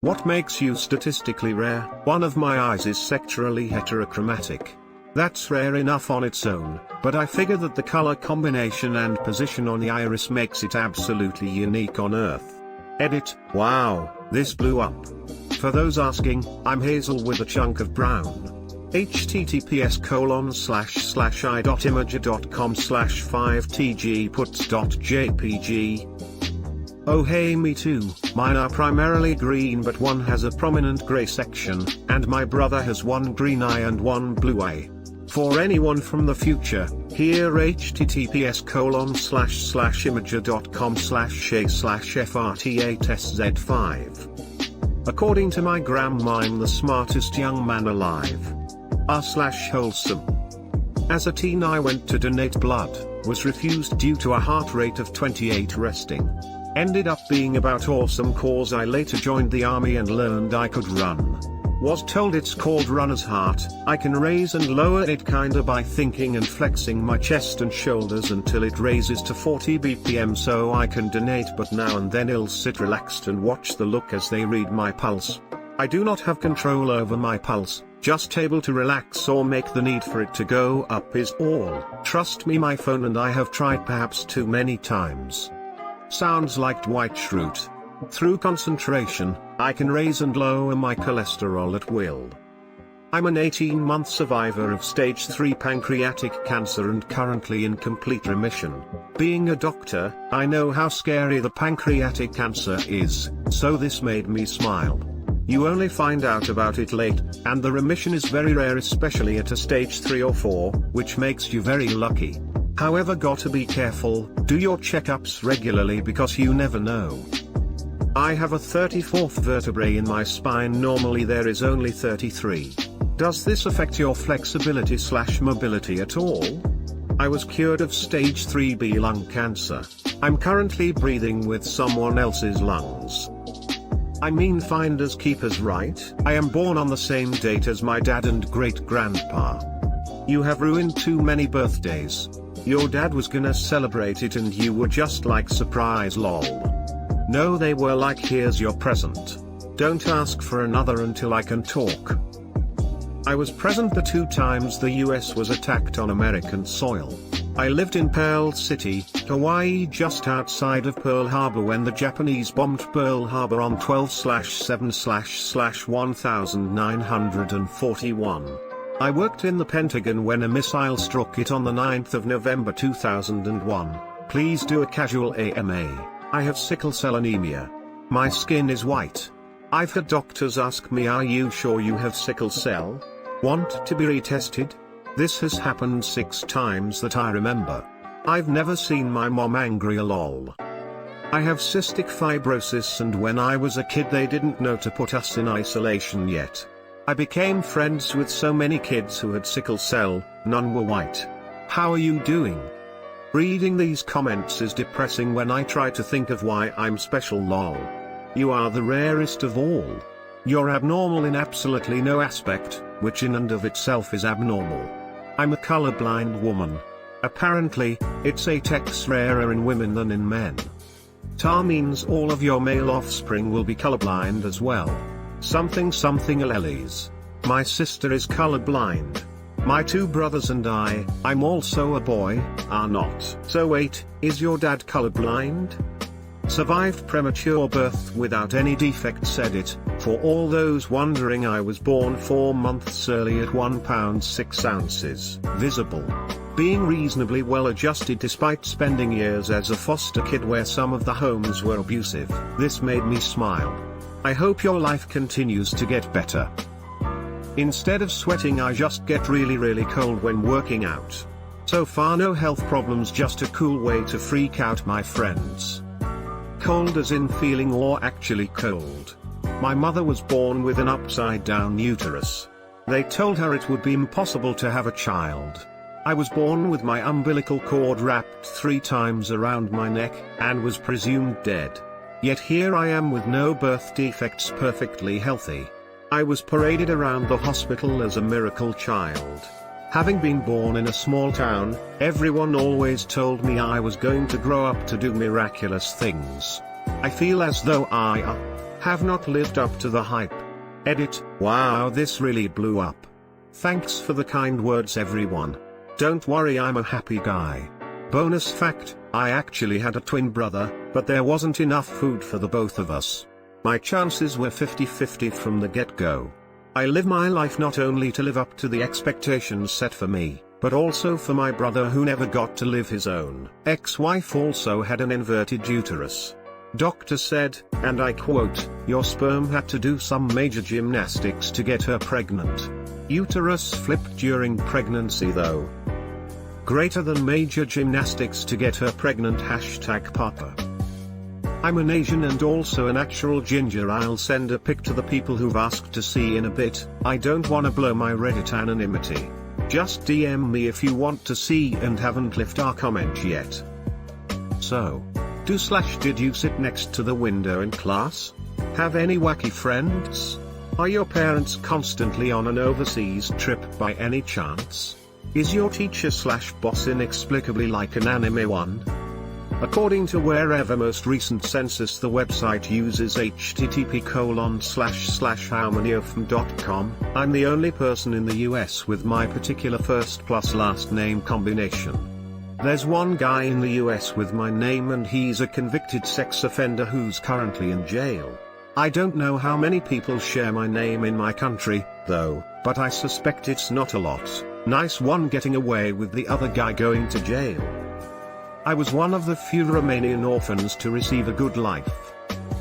What makes you statistically rare? One of my eyes is sectorally heterochromatic. That's rare enough on its own, but I figure that the color combination and position on the iris makes it absolutely unique on Earth. Edit. Wow, this blew up. For those asking, I'm hazel with a chunk of brown. https://imager.com/5tgputs.jpg. Oh hey, me too, mine are primarily green but one has a prominent grey section, and my brother has one green eye and one blue eye. For anyone from the future, here https://imager.com/shay/FRT8SZ5. According to my grandma, I'm the smartest young man alive. r/wholesome. As a teen I went to donate blood, was refused due to a heart rate of 28 resting. Ended up being about awesome cause. I later joined the army and learned I could run. Was told it's called runner's heart. I can raise and lower it kinda by thinking and flexing my chest and shoulders until it raises to 40 BPM so I can donate, but now and then I'll sit relaxed and watch the look as they read my pulse. I do not have control over my pulse, just able to relax or make the need for it to go up is all. Trust me, my phone and I have tried perhaps too many times. Sounds like Dwight Schrute. Through concentration, I can raise and lower my cholesterol at will. I'm an 18-month survivor of stage 3 pancreatic cancer and currently in complete remission. Being a doctor, I know how scary the pancreatic cancer is, so this made me smile. You only find out about it late, and the remission is very rare, especially at a stage 3 or 4, which makes you very lucky. However, gotta be careful, do your checkups regularly because you never know. I have a 34th vertebrae in my spine, normally there is only 33. Does this affect your flexibility/mobility at all? I was cured of stage 3B lung cancer. I'm currently breathing with someone else's lungs. I mean, finders keepers, right? I am born on the same date as my dad and great-grandpa. You have ruined too many birthdays. Your dad was gonna celebrate it and you were just like, surprise lol. No, they were like, here's your present. Don't ask for another until I can talk. I was present the 2 times the US was attacked on American soil. I lived in Pearl City, Hawaii, just outside of Pearl Harbor when the Japanese bombed Pearl Harbor on 12/7/1941. I worked in the Pentagon when a missile struck it on the 9th of November 2001. Please do a casual AMA. I have sickle cell anemia. My skin is white. I've had doctors ask me, are you sure you have sickle cell? Want to be retested? This has happened 6 times that I remember. I've never seen my mom angry lol. I have cystic fibrosis, and when I was a kid they didn't know to put us in isolation yet. I became friends with so many kids who had sickle cell, none were white. How are you doing? Reading these comments is depressing when I try to think of why I'm special lol. You are the rarest of all. You're abnormal in absolutely no aspect, which in and of itself is abnormal. I'm a colorblind woman. Apparently, it's 8x rarer in women than in men. TAR means all of your male offspring will be colorblind as well. Something alleles. My sister is colorblind. My 2 brothers and I'm also a boy, are not. So wait, is your dad colorblind? Survived premature birth without any defects. Edit. For all those wondering, I was born 4 months early at 1 pound 6 ounces. Visible. Being reasonably well adjusted despite spending years as a foster kid where some of the homes were abusive. This made me smile. I hope your life continues to get better. Instead of sweating I just get really cold when working out. So far no health problems, just a cool way to freak out my friends. Cold as in feeling or actually cold. My mother was born with an upside down uterus. They told her it would be impossible to have a child. I was born with my umbilical cord wrapped 3 times around my neck, and was presumed dead. Yet here I am with no birth defects, perfectly healthy. I was paraded around the hospital as a miracle child. Having been born in a small town, everyone always told me I was going to grow up to do miraculous things. I feel as though I have not lived up to the hype. Edit, wow, this really blew up. Thanks for the kind words everyone. Don't worry, I'm a happy guy. Bonus fact, I actually had a twin brother, but there wasn't enough food for the both of us. My chances were 50-50 from the get-go. I live my life not only to live up to the expectations set for me, but also for my brother who never got to live his own. Ex-wife also had an inverted uterus. Doctor said, and I quote, "Your sperm had to do some major gymnastics to get her pregnant." Uterus flipped during pregnancy though. Greater than major gymnastics to get her pregnant #Papa. I'm an Asian and also a natural ginger. I'll send a pic to the people who've asked to see in a bit. I don't wanna blow my Reddit anonymity. Just DM me if you want to see and haven't left our comment yet. So, did you sit next to the window in class? Have any wacky friends? Are your parents constantly on an overseas trip by any chance? Is your teacher/boss inexplicably like an anime one? According to wherever most recent census the website uses http://howmanyofm.com, I'm the only person in the US with my particular first plus last name combination. There's one guy in the US with my name and he's a convicted sex offender who's currently in jail. I don't know how many people share my name in my country, though, but I suspect it's not a lot. Nice one getting away with the other guy going to jail. I was one of the few Romanian orphans to receive a good life.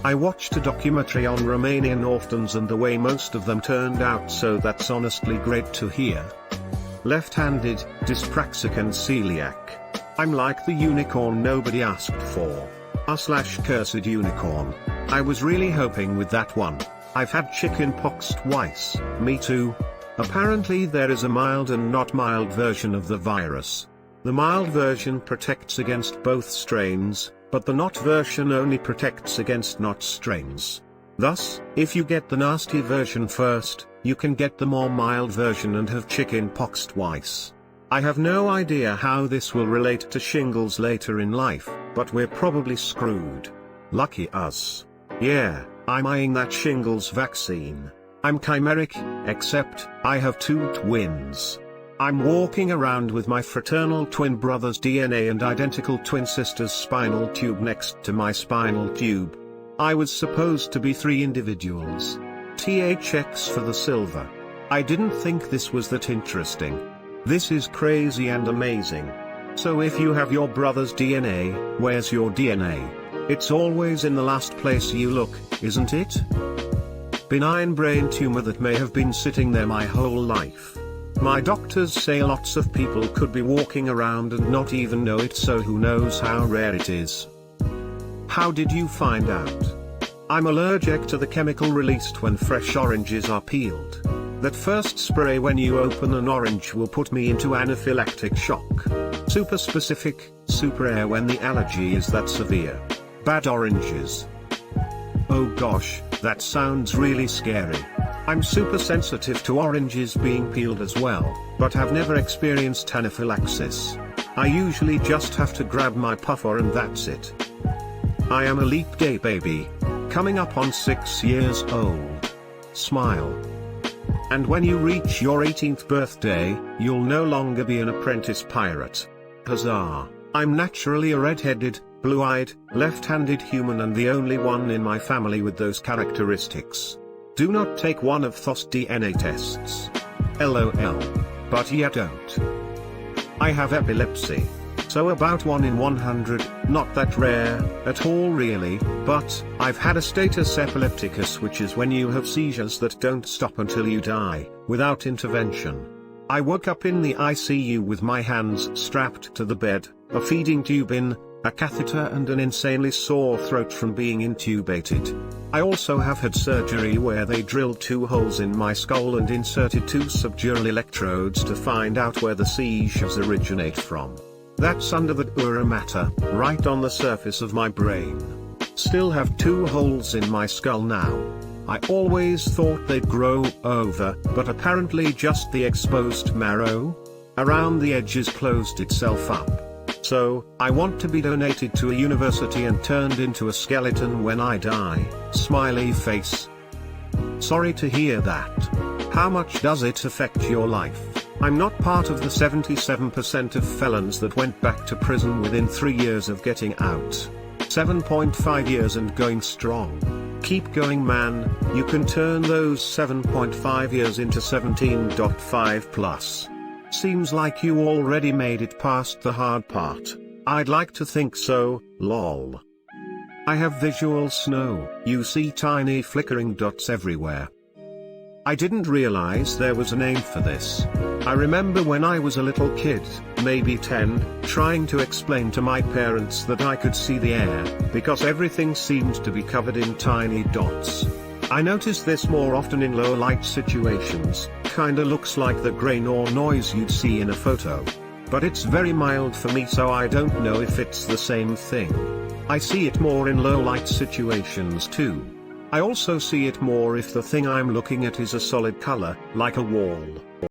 I watched a documentary on Romanian orphans and the way most of them turned out, so that's honestly great to hear. Left-handed, dyspraxic and celiac. I'm like the unicorn nobody asked for. /cursed unicorn. I was really hoping with that one. I've had chicken pox twice. Me too. Apparently there is a mild and not mild version of the virus. The mild version protects against both strains, but the not version only protects against not strains. Thus, if you get the nasty version first, you can get the more mild version and have chicken pox twice. I have no idea how this will relate to shingles later in life, but we're probably screwed. Lucky us. Yeah, I'm eyeing that shingles vaccine. I'm chimeric, except, I have two twins. I'm walking around with my fraternal twin brother's DNA and identical twin sister's spinal tube next to my spinal tube. I was supposed to be 3 individuals. THX for the silver. I didn't think this was that interesting. This is crazy and amazing. So if you have your brother's DNA, where's your DNA? It's always in the last place you look, isn't it? Benign brain tumor that may have been sitting there my whole life. My doctors say lots of people could be walking around and not even know it, so who knows how rare it is. How did you find out? I'm allergic to the chemical released when fresh oranges are peeled. That first spray when you open an orange will put me into anaphylactic shock. Super specific, super rare when the allergy is that severe. Bad oranges. Oh gosh, that sounds really scary. I'm super sensitive to oranges being peeled as well, but have never experienced anaphylaxis. I usually just have to grab my puffer and that's it. I am a leap day baby. Coming up on 6 years old. Smile. And when you reach your 18th birthday, you'll no longer be an apprentice pirate. Huzzah! I'm naturally a red-headed, blue-eyed, left-handed human and the only one in my family with those characteristics. Do not take one of those DNA tests. LOL. But yeah, don't. I have epilepsy. So about 1 in 100, not that rare, at all really, but, I've had a status epilepticus, which is when you have seizures that don't stop until you die, without intervention. I woke up in the ICU with my hands strapped to the bed, a feeding tube in, a catheter and an insanely sore throat from being intubated. I also have had surgery where they drilled 2 holes in my skull and inserted 2 subdural electrodes to find out where the seizures originate from. That's under the dura mater, right on the surface of my brain. Still have 2 holes in my skull now. I always thought they'd grow over, but apparently just the exposed marrow around the edges closed itself up. So, I want to be donated to a university and turned into a skeleton when I die, smiley face. Sorry to hear that. How much does it affect your life? I'm not part of the 77% of felons that went back to prison within 3 years of getting out. 7.5 years and going strong. Keep going, man, you can turn those 7.5 years into 17.5 plus. Seems like you already made it past the hard part. I'd like to think so, lol. I have visual snow, you see tiny flickering dots everywhere. I didn't realize there was a name for this. I remember when I was a little kid, maybe 10, trying to explain to my parents that I could see the air, because everything seemed to be covered in tiny dots. I notice this more often in low light situations, kinda looks like the grain or noise you'd see in a photo. But it's very mild for me, so I don't know if it's the same thing. I see it more in low light situations too. I also see it more if the thing I'm looking at is a solid color, like a wall.